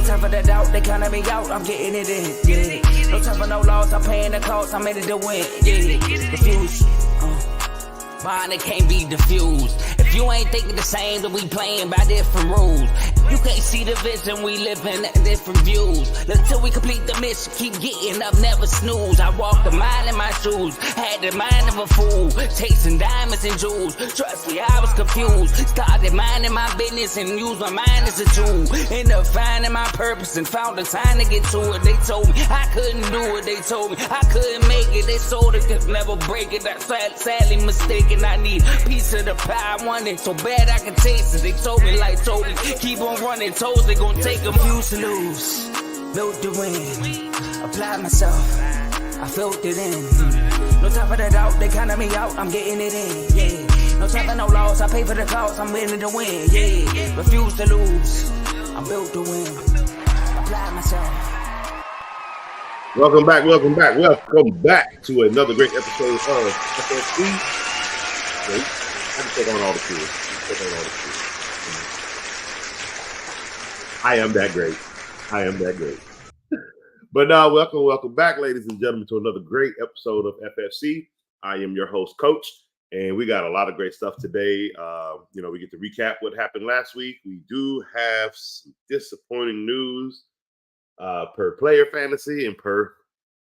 No time for the doubt, they counting me out, I'm getting it in, yeah. No time for no loss, I'm paying the cost, I'm in it to win, yeah. Refuse, mine, it can't be diffused. If you ain't thinking the same, then we playing by different rules. You can't see the vision, we living at different views. Until we complete the mission, keep getting up, never snooze. I walk the mile in my shoes, had the mind of a fool, chasing diamonds and jewels. Trust me, I was confused. Started minding my business and used my mind as a tool. Ended up finding my purpose and found the time to get to it. They told me I couldn't do it, they told me I couldn't make it. They sold it, could never break it. That's sadly mistaken. I need a piece of the pie, I want it so bad I can taste it. They told me like told me, keep on running, toes they gon' take them. Used to lose, built to win, applied myself, I felt it in. No time for the doubt, they counting me out, I'm getting it in, yeah. No time for no loss, I pay for the cost, I'm winning to win, yeah. Refuse to lose, I'm built to win, apply myself. Welcome back to another great episode of FFC. Wait, I can take on all the kids. I am that great. But now, welcome back, ladies and gentlemen, to another great episode of FFC. I am your host, Coach, and we got a lot of great stuff today. We get to recap what happened last week. We do have some disappointing news per player fantasy and per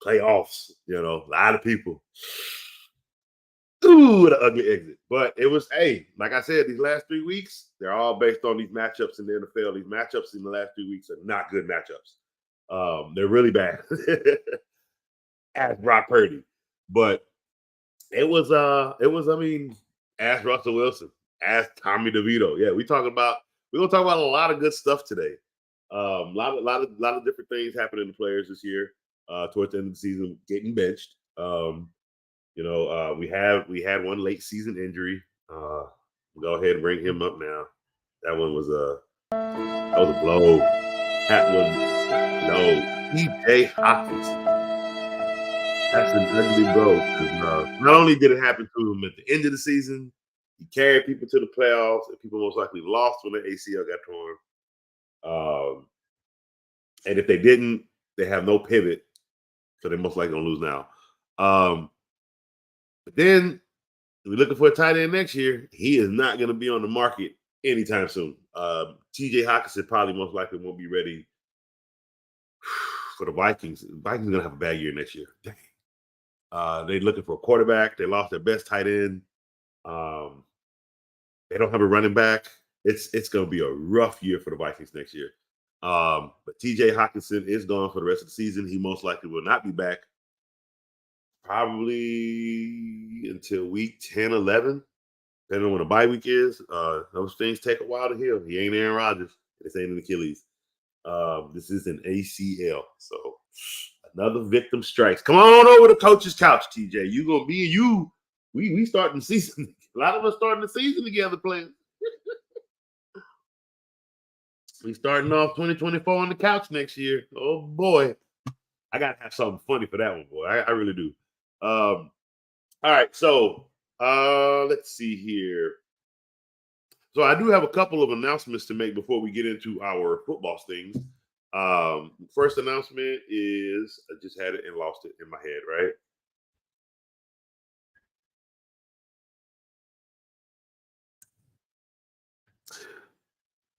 playoffs. A lot of people. Ooh, what an ugly exit. But it was, like I said, these last 3 weeks, they're all based on these matchups in the NFL. These matchups in the last 3 weeks are not good matchups. They're really bad. Ask Brock Purdy. But it was, ask Russell Wilson. Ask Tommy DeVito. Yeah, we're gonna talk about a lot of good stuff today. A lot of different things happening to players this year, towards the end of the season, getting benched. We had one late season injury. Go ahead and bring him up now. That one was a blow. That one, TJ Hawkinson. That's an ugly blow. Not only did it happen to him at the end of the season, he carried people to the playoffs, and people most likely lost when the ACL got torn. And if they didn't, they have no pivot, so they're most likely gonna lose now. But then we're looking for a tight end next year. He is not going to be on the market anytime soon. TJ Hawkinson probably most likely won't be ready for the Vikings. The Vikings are going to have a bad year next year. Dang. They're looking for a quarterback. They lost their best tight end. They don't have a running back. It's going to be a rough year for the Vikings next year. But TJ Hawkinson is gone for the rest of the season. He most likely will not be back probably until week 10, 11, depending on when the bye week is. Those things take a while to heal. He ain't Aaron Rodgers. This ain't an Achilles. This is an ACL. So another victim strikes. Come on over to Coach's Couch, TJ. You gonna be you. We starting the season. A lot of us starting the season together playing. We starting off 2024 on the couch next year. Oh boy. I gotta have something funny for that one, boy. I really do. All right, so let's see here. So I do have a couple of announcements to make before we get into our football things. First announcement is I just had it and lost it in my head, right?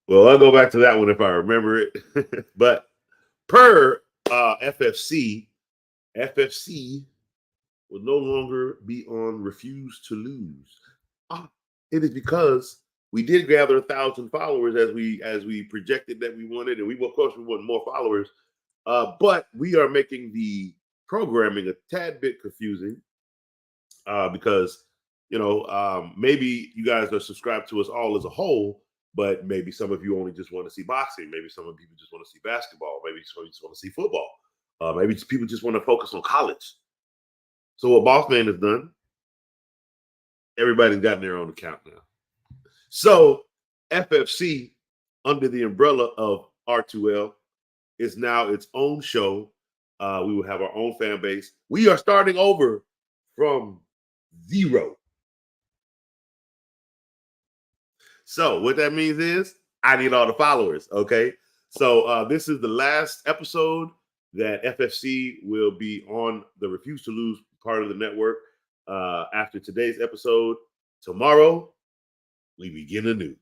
Well, I'll go back to that one if I remember it. But per FFC will no longer be on Refuse to Lose. It is because we did gather 1,000 followers as we projected that we wanted, and of course we want more followers. But we are making the programming a tad bit confusing because maybe you guys are subscribed to us all as a whole, but maybe some of you only just want to see boxing. Maybe some of you just want to see basketball. Maybe some of you just want to see football. Maybe people just want to focus on college. So what Bossman has done, everybody's gotten their own account now. So FFC, under the umbrella of R2L, is now its own show. We will have our own fan base. We are starting over from zero. So what that means is I need all the followers, okay? So this is the last episode that FFC will be on the Refuse to Lose part of the network. After today's episode, tomorrow we begin anew.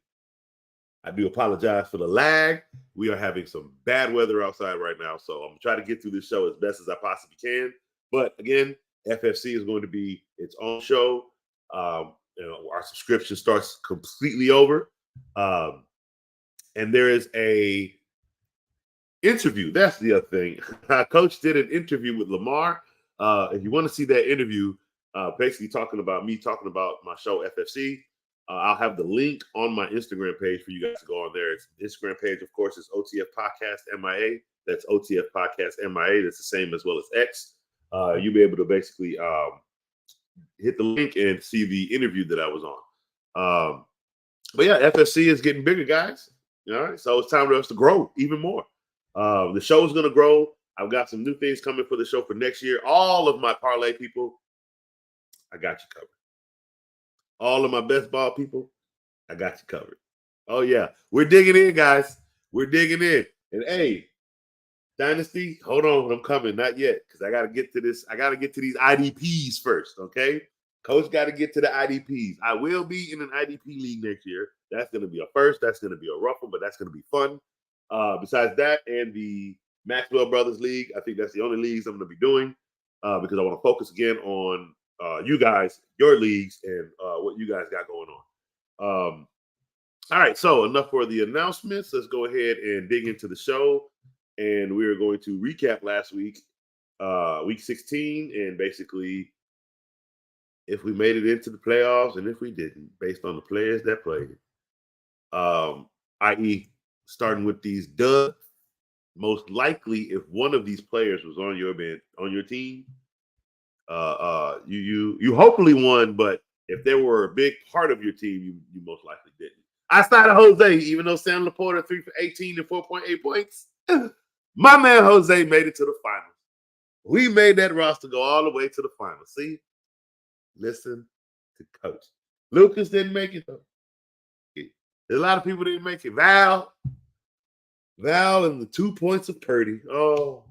I do apologize for the lag. We are having some bad weather outside right now, so I'm gonna try to get through this show as best as I possibly can. But again, FFC is going to be its own show. Our subscription starts completely over, and there is a interview. That's the other thing. Coach did an interview with Lamar. If you want to see that interview, basically talking about my show FFC. I'll have the link on my Instagram page for you guys to go on there. It's Instagram page, of course, is OTF Podcast MIA. That's OTF Podcast MIA. That's the same as well as X. You'll be able to basically hit the link and see the interview that I was on. But yeah, FFC is getting bigger, guys. All right, so it's time for us to grow even more. The show is going to grow. I've got some new things coming for the show for next year. All of my parlay people, I got you covered. All of my best ball people, I got you covered. Oh yeah, we're digging in, guys. We're digging in. And hey, Dynasty, hold on, I'm coming. Not yet, because I got to get to this. I got to get to these IDPs first, okay? Coach got to get to the IDPs. I will be in an IDP league next year. That's going to be a first. That's going to be a rough one, but that's going to be fun. Besides that and the Maxwell Brothers League, I think that's the only leagues I'm going to be doing because I want to focus again on you guys, your leagues, and what you guys got going on. All right, so enough for the announcements. Let's go ahead and dig into the show. And we are going to recap last week, week 16, and basically if we made it into the playoffs and if we didn't, based on the players that played. I.e., starting with these dubs, most likely if one of these players was on your bench, on your team, you hopefully won, but if they were a big part of your team, you most likely didn't. Outside of Jose, even though Sam Laporta 3 for 18 and 4.8 points, my man Jose made it to the finals. We made that roster go all the way to the finals. See? Listen to Coach. Lucas didn't make it, though. A lot of people didn't make it. Val and the 2 points of Purdy. Oh.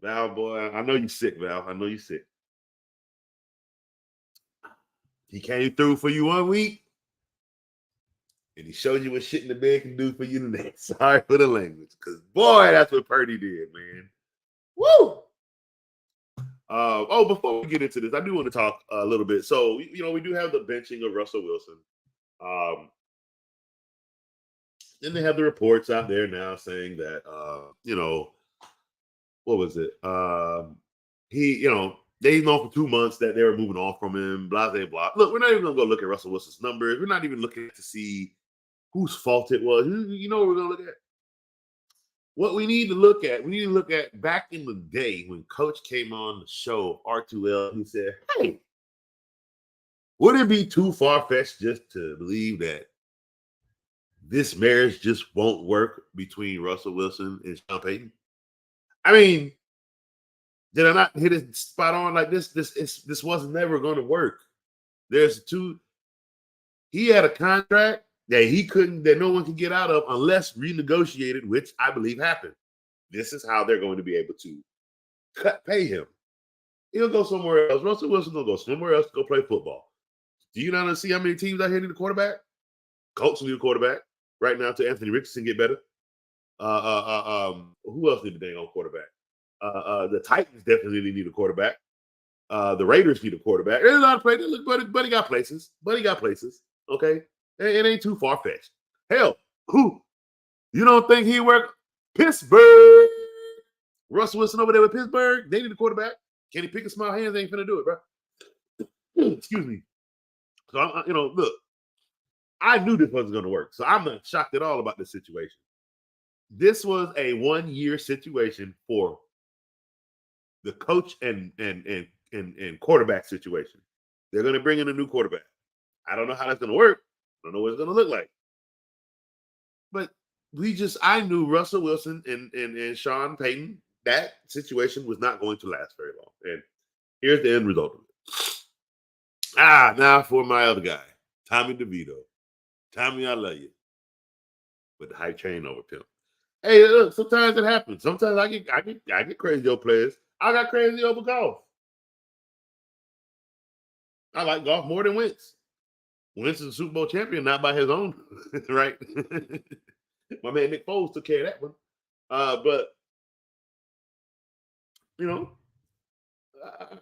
Val, boy, I know you're sick, Val. I know you're sick. He came through for you 1 week, and he showed you what shit in the bed can do for you the next. Sorry for the language, because, boy, that's what Purdy did, man. Woo! Before we get into this, I do want to talk a little bit. So, we do have the benching of Russell Wilson. Then they have the reports out there now saying that, what was it? They've known for 2 months that they were moving on from him, blah, blah, blah. Look, we're not even going to go look at Russell Wilson's numbers. We're not even looking to see whose fault it was. You know what we're going to look at? What we need to look at back in the day when Coach came on the show, R2L, he said, hey, would it be too far-fetched just to believe that this marriage just won't work between Russell Wilson and Sean Payton? I mean, did I not hit it spot on like this? This was never going to work. He had a contract that no one can get out of unless renegotiated, which I believe happened. This is how they're going to be able to pay him. He'll go somewhere else. Russell Wilson will go somewhere else to go play football. Do you not see how many teams out here need a quarterback? Colts need a quarterback right now to Anthony Richardson get better. Who else need a dang on quarterback? The Titans definitely need a quarterback. The Raiders need a quarterback. There's a lot of places. Look, Buddy got places. Okay, it ain't too far fetched. Hell, who? You don't think he worked? Pittsburgh. Russell Wilson over there with Pittsburgh. They need a quarterback. Can he pick a small hands? They ain't finna do it, bro. Excuse me. So look, I knew this wasn't going to work. So I'm not shocked at all about this situation. This was a 1-year situation for the coach and quarterback situation. They're going to bring in a new quarterback. I don't know how that's going to work. I don't know what it's going to look like. But I knew Russell Wilson and Sean Payton, that situation was not going to last very long. And here's the end result of it. Now for my other guy, Tommy DeVito. Tommy, I love you. with the hype train over pimp. Hey, look, sometimes it happens. Sometimes I get crazy over players. I got crazy over golf. I like golf more than Wentz. Wentz is a Super Bowl champion, not by his own, right? My man Nick Foles took care of that one. But you know,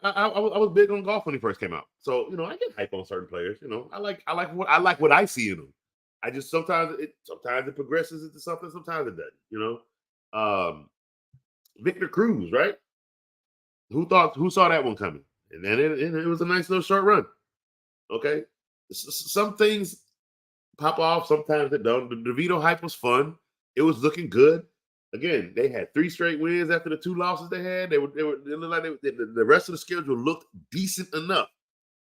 I was big on golf when he first came out. So I get hype on certain players. I like what I see in them. I just sometimes it progresses into something, sometimes it doesn't. Victor Cruz, right? Who saw that one coming? And then it was a nice little short run. Okay, some things pop off, sometimes they don't. The DeVito hype was fun. It was looking good. Again, they had 3 straight wins after the 2 losses they had. They looked like the rest of the schedule looked decent enough,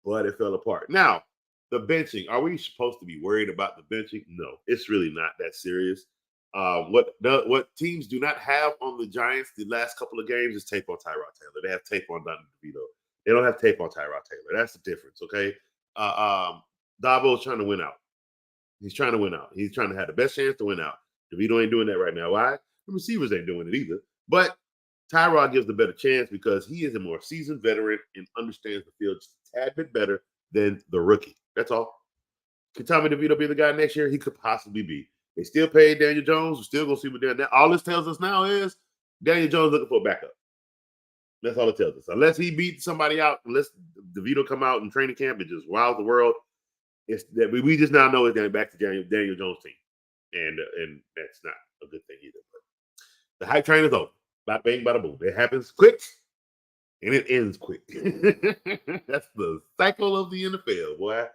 but it fell apart. Now, the benching. Are we supposed to be worried about the benching? No, it's really not that serious. What teams do not have on the Giants the last couple of games is tape on Tyrod Taylor. They have tape on Don DeVito. They don't have tape on Tyrod Taylor. That's the difference, okay? Dabo's trying to win out. He's trying to win out. He's trying to have the best chance to win out. DeVito ain't doing that right now. Why? The receivers ain't doing it either. But Tyrod gives the better chance because he is a more seasoned veteran and understands the field just a tad bit better than the rookie. That's all. Could Tommy DeVito be the guy next year? He could possibly be. They still paid Daniel Jones. We're still going to see what Daniel. All this tells us now is Daniel Jones looking for a backup. That's all it tells us. Unless he beats somebody out, unless DeVito come out in training camp and just wild the world, it's that we just now know it's back to Daniel Jones' team. And that's not a good thing either. But the hype train is over. Bada bang, bada boom. It happens quick and it ends quick. That's the cycle of the NFL, boy.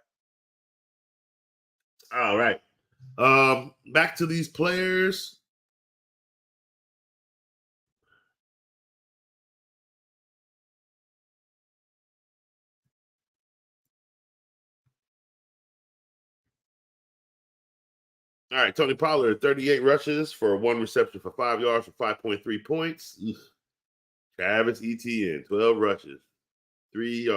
All right. Back to these players. All right, Tony Pollard, 38 rushes for 1 reception for 5 yards for 5.3 points. Ugh. Travis Etienne, 12 rushes, 3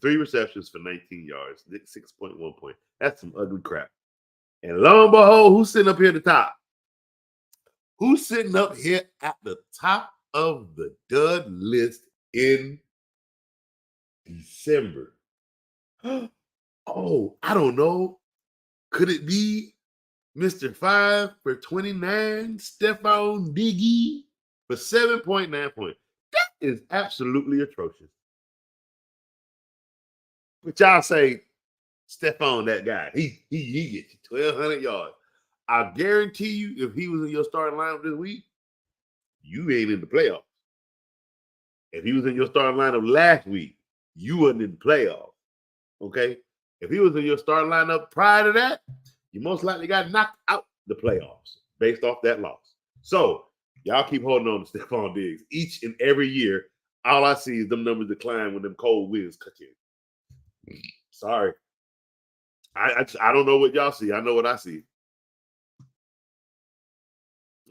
receptions for 19 yards, 6.1 points. That's some ugly crap. And lo and behold, who's sitting up here at the top? Who's sitting up here at the top of the dud list in December? Oh, I don't know. Could it be Mr. 5 for 29, Stephon Diggy for 7.9 points? That is absolutely atrocious. But y'all say, Stephon, that guy, he gets you 1,200 yards. I guarantee you, if he was in your starting lineup this week, you ain't in the playoffs. If he was in your starting lineup last week, you wasn't in the playoffs. Okay? If he was in your starting lineup prior to that, you most likely got knocked out the playoffs based off that loss. So y'all keep holding on to Stephon Diggs. Each and every year, all I see is them numbers decline when them cold winds cut in. Sorry. I don't know what y'all see. I know what I see.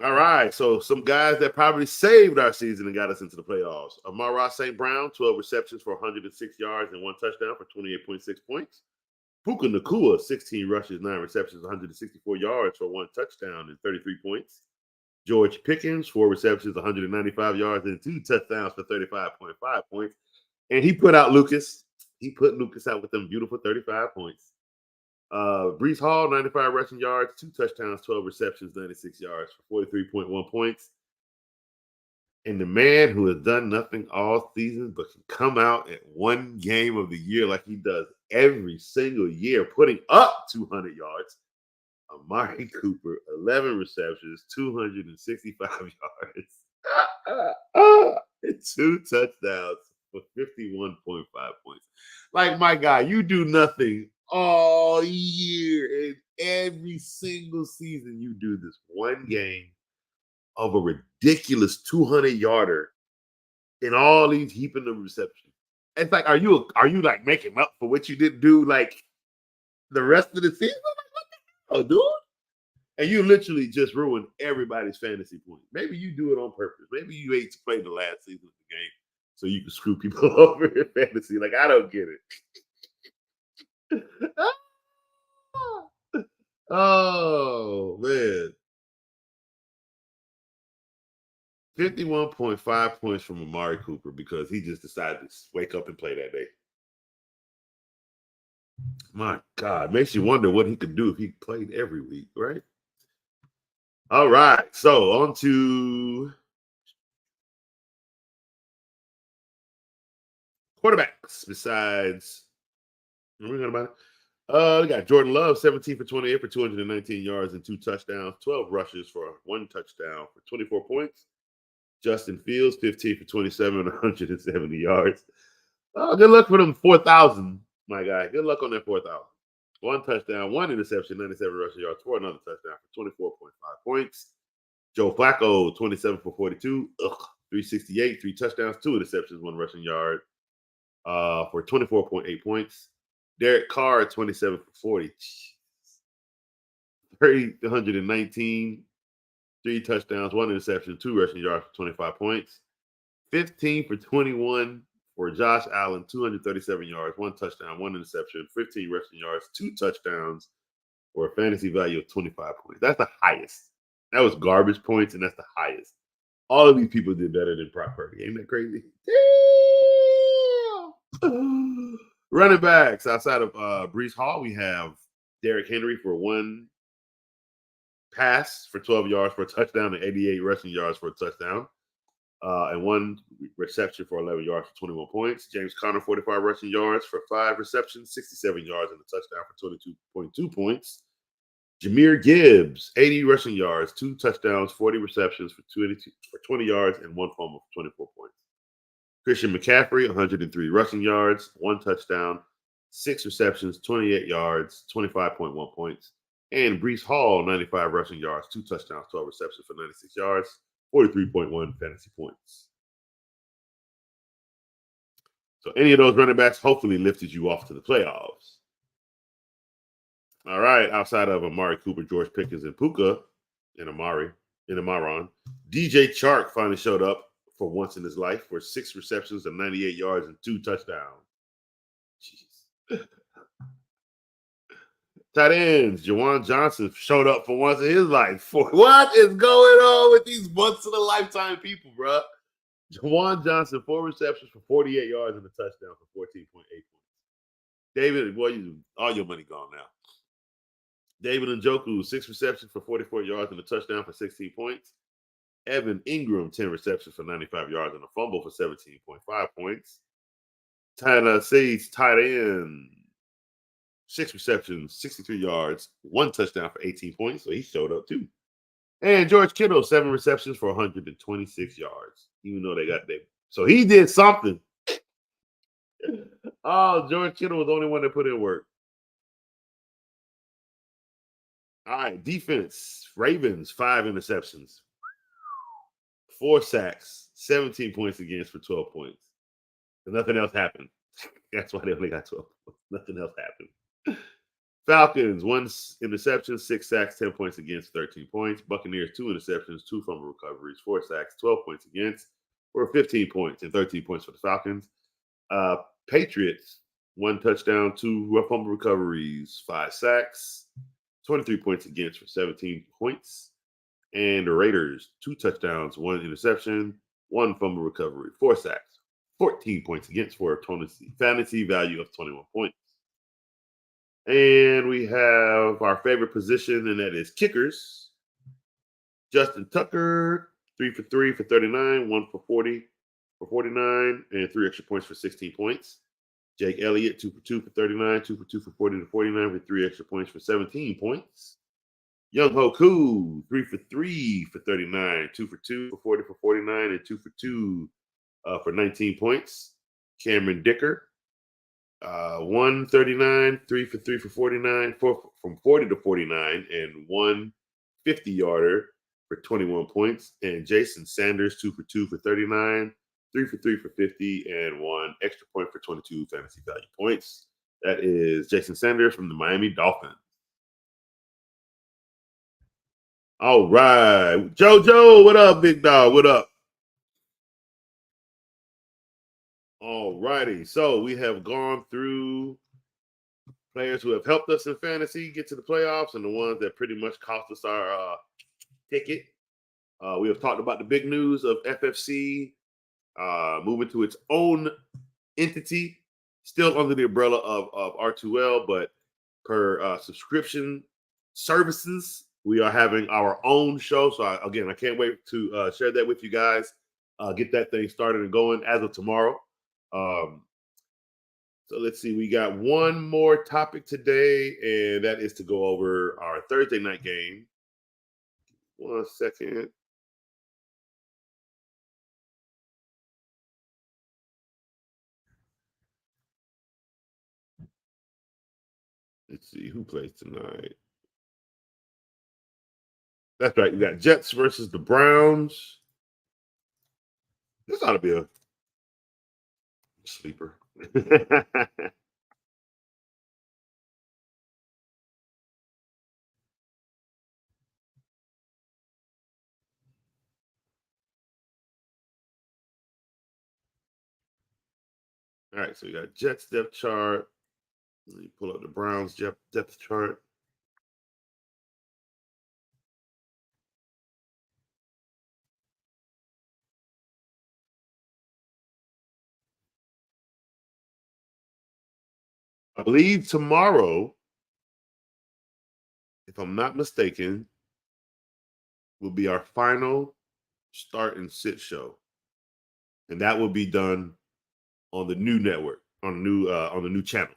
All right. So some guys that probably saved our season and got us into the playoffs. Amon-Ra St. Brown, 12 receptions for 106 yards and 1 touchdown for 28.6 points. Puka Nacua, 16 rushes, 9 receptions, 164 yards for 1 touchdown and 33 points. George Pickens, 4 receptions, 195 yards, and 2 touchdowns for 35.5 points. And he put out Lucas. He put Lucas out with them beautiful 35 points. Breece Hall, 95 rushing yards, 2 touchdowns, 12 receptions, 96 yards for 43.1 points. And the man who has done nothing all season but can come out at one game of the year like he does every single year, putting up 200 yards. Amari Cooper, 11 receptions, 265 yards, and 2 touchdowns for 51.5 points. Like, my guy, you do nothing all year, and every single season you do this one game of a ridiculous 200-yarder in all these heaping of receptions. It's like, are you like making up for what you didn't do like the rest of the season? Like, what the hell, dude? And you literally just ruined everybody's fantasy point. Maybe you do it on purpose. Maybe you hate to play the last season of the game so you can screw people over in fantasy. Like, I don't get it. Oh, man. 51.5 points from Amari Cooper because he just decided to wake up and play that day. My God, makes you wonder what he could do if he played every week, right? All right, so on to quarterbacks besides. We're going about it. We got Jordan Love, 17 for 28 for 219 yards and 2 touchdowns, 12 rushes for 1 touchdown for 24 points. Justin Fields, 15 for 27 and 170 yards. Good luck for them 4,000, my guy. Good luck on that 4,000. 1 touchdown, 1 interception, 97 rushing yards for another touchdown for 24.5 points. Joe Flacco, 27 for 42, 368, 3 touchdowns, 2 interceptions, 1 rushing yard for 24.8 points. Derek Carr, 27 for 40, 119, 3 touchdowns, 1 interception, 2 rushing yards for 25 points. 15 for 21 for Josh Allen, 237 yards, 1 touchdown, 1 interception, 15 rushing yards, 2 touchdowns for a fantasy value of 25 points. That's the highest. That was garbage points, and that's the highest. All of these people did better than Brock Purdy. Ain't that crazy? Damn! Running backs outside of Brees Hall, we have Derrick Henry for 1 pass for 12 yards for a touchdown and 88 rushing yards for a touchdown. And 1 reception for 11 yards for 21 points. James Conner, 45 rushing yards for 5 receptions, 67 yards and a touchdown for 22.2 points. Jahmyr Gibbs, 80 rushing yards, 2 touchdowns, 40 receptions for 20 yards and 1 fumble for 24 points. Christian McCaffrey, 103 rushing yards, 1 touchdown, 6 receptions, 28 yards, 25.1 points. And Brees Hall, 95 rushing yards, 2 touchdowns, 12 receptions for 96 yards, 43.1 fantasy points. So any of those running backs hopefully lifted you off to the playoffs. All right, outside of Amari Cooper, George Pickens, and Puka, and Amaron, DJ Chark finally showed up for once in his life for 6 receptions and 98 yards and 2 touchdowns. Jeez. Tight ends, Jawan Johnson showed up for once in his life. What is going on with these once in a lifetime people, bro? Jawan Johnson, 4 receptions for 48 yards and a touchdown for 14.8 points. David, boy, all your money gone now. David Njoku, 6 receptions for 44 yards and a touchdown for 16 points. Evan Ingram, 10 receptions for 95 yards and a fumble for 17.5 points. Tyler Sage, tight end, 6 receptions, 63 yards, 1 touchdown for 18 points. So he showed up too. And George Kittle, 7 receptions for 126 yards, even though they got there. So he did something. Oh, George Kittle was the only one that put in work. All right, defense. Ravens, 5 interceptions, 4 sacks, 17 points against for 12 points. And nothing else happened. That's why they only got 12 points. Nothing else happened. Falcons, 1 interception, 6 sacks, 10 points against, 13 points. Buccaneers, 2 interceptions, 2 fumble recoveries, 4 sacks, 12 points against, for 15 points and 13 points for the Falcons. Patriots, 1 touchdown, 2 fumble recoveries, 5 sacks, 23 points against for 17 points. And the Raiders, 2 touchdowns, 1 interception, 1 fumble recovery, 4 sacks, 14 points against for a fantasy value of 21 points. And we have our favorite position, and that is kickers. Justin Tucker, 3 for 3 for 39, 1 for 40 for 49, and 3 extra points for 16 points. Jake Elliott, 2 for 2 for 39, 2 for 2 for 40 to 49 with 3 extra points for 17 points. Young Ho Koo, 3 for 3 for 39, 2 for 2 for 40 for 49, and 2 for 2 for 19 points. Cameron Dicker, 139, 3 for 3 for 49, from 40 to 49, and 1 50-yarder for 21 points. And Jason Sanders, 2 for 2 for 39, 3 for 3 for 50, and 1 extra point for 22 fantasy value points. That is Jason Sanders from the Miami Dolphins. All right. JoJo, what up, big dog? What up? All righty. So we have gone through players who have helped us in fantasy get to the playoffs and the ones that pretty much cost us our ticket. We have talked about the big news of FFC moving to its own entity, still under the umbrella of R2L, but per subscription services, we are having our own show. So again, I can't wait to share that with you guys. Get that thing started and going as of tomorrow. So let's see, we got one more topic today, and that is to go over our Thursday night game. 1 second. Let's see who plays tonight. That's right. You got Jets versus the Browns. This ought to be a sleeper. All right, so you got Jets depth chart. Let me pull up the Browns depth chart. I believe tomorrow, if I'm not mistaken, will be our final start and sit show, and that will be done on the new network, on the new channel.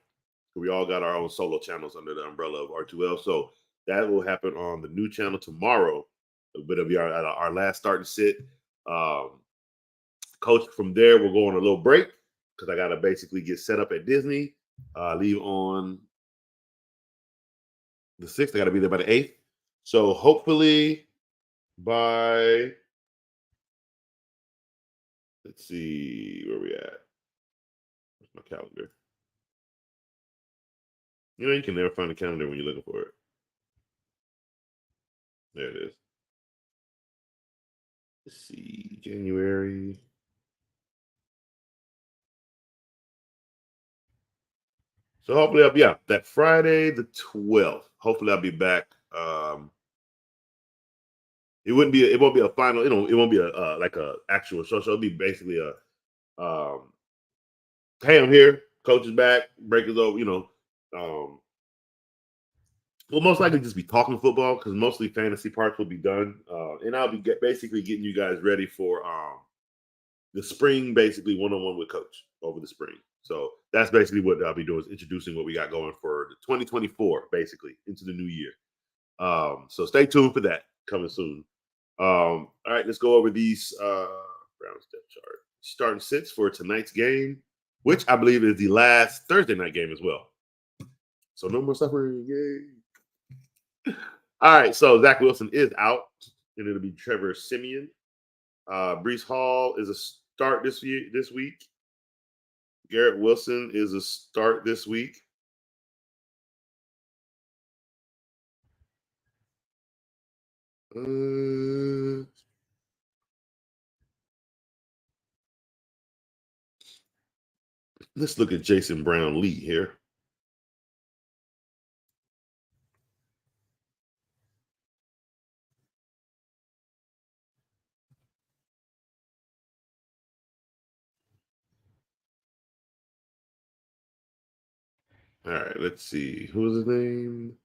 We all got our own solo channels under the umbrella of R2L, so that will happen on the new channel tomorrow. But it'll be our last start and sit. Coach, from there, we'll go on a little break because I got to basically get set up at Disney. Leave on the 6th. I got to be there by the 8th. So hopefully by, let's see, where we at? Where's my calendar? You can never find a calendar when you're looking for it. There it is. Let's see, January. So hopefully I'll be out that Friday, the 12th. Hopefully I'll be back. It won't be a final, it won't be a like a actual show. So it'll be basically a hey, I'm here, coach is back, break is over, we'll most likely just be talking football because mostly fantasy parts will be done. And I'll be basically getting you guys ready for the spring, basically one-on-one with coach over the spring. So that's basically what I'll be doing, is introducing what we got going for the 2024, basically into the new year. So stay tuned for that coming soon. All right, let's go over these Browns depth chart. Starting sits for tonight's game, which I believe is the last Thursday night game as well. So no more suffering. Yay. All right, so Zach Wilson is out, and it'll be Trevor Siemian. Breece Hall is a start this week. Garrett Wilson is a start this week. Let's look at Jason Brown-Lee here. All right, let's see. Who's his name?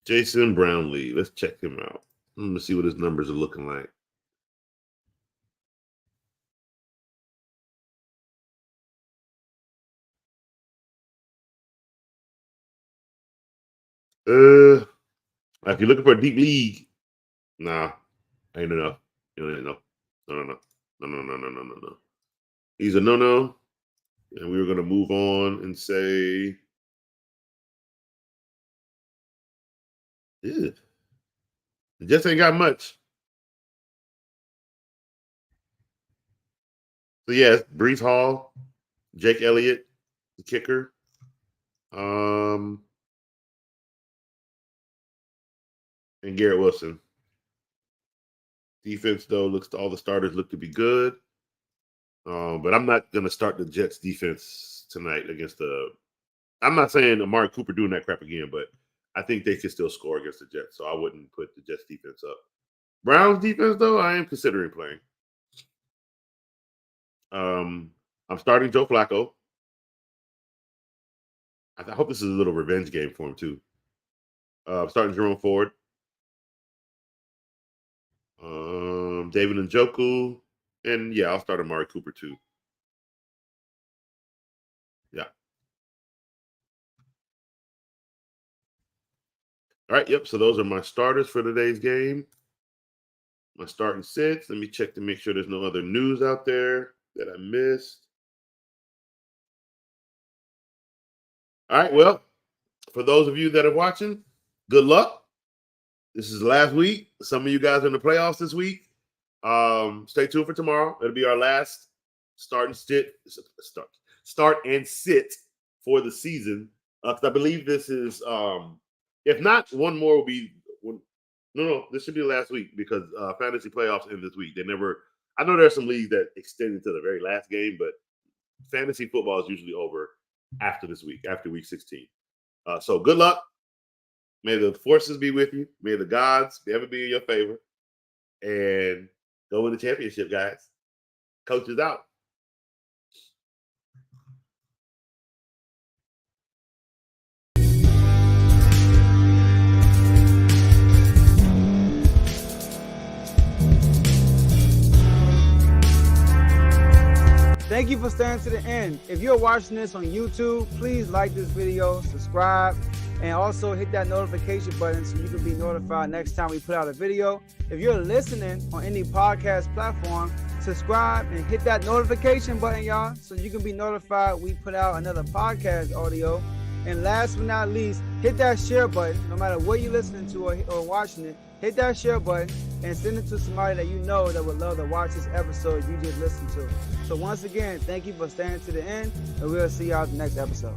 Jason Brown-Lee. Let's check him out. Let me see what his numbers are looking like. If you're looking for a deep league, nah, ain't enough. You ain't enough. No. He's a no. And we were gonna move on and say, yeah, it just ain't got much. So yeah, Breece Hall, Jake Elliott, the kicker. And Garrett Wilson. Defense though all the starters look to be good. But I'm not gonna start the Jets defense tonight against the. I'm not saying Amari Cooper doing that crap again, but I think they can still score against the Jets, so I wouldn't put the Jets defense up. Browns defense, though, I am considering playing. I'm starting Joe Flacco. I hope this is a little revenge game for him, too. I'm starting Jerome Ford. David Njoku. And, yeah, I'll start Amari Cooper, too. Yeah. All right, yep. So those are my starters for today's game. My starting sits. Let me check to make sure there's no other news out there that I missed. All right, well, for those of you that are watching, good luck. This is last week. Some of you guys are in the playoffs this week. Stay tuned for tomorrow. It'll be our last start and sit for the season. Because I believe this is, if not, one more will be. No, this should be the last week because fantasy playoffs end this week. I know there are some leagues that extend into the very last game, but fantasy football is usually over after this week, after week 16. So good luck. May the forces be with you. May the gods ever be in your favor. And go win the championship, guys. Coach is out. Thank you for staying to the end. If you're watching this on YouTube, please like this video, subscribe, and also hit that notification button so you can be notified next time we put out a video. If you're listening on any podcast platform, subscribe and hit that notification button, y'all, so you can be notified we put out another podcast audio. And last but not least, hit that share button. No matter what you're listening to or watching it, hit that share button and send it to somebody that you know that would love to watch this episode you just listened to. So once again, thank you for staying to the end, and we'll see y'all at the next episode.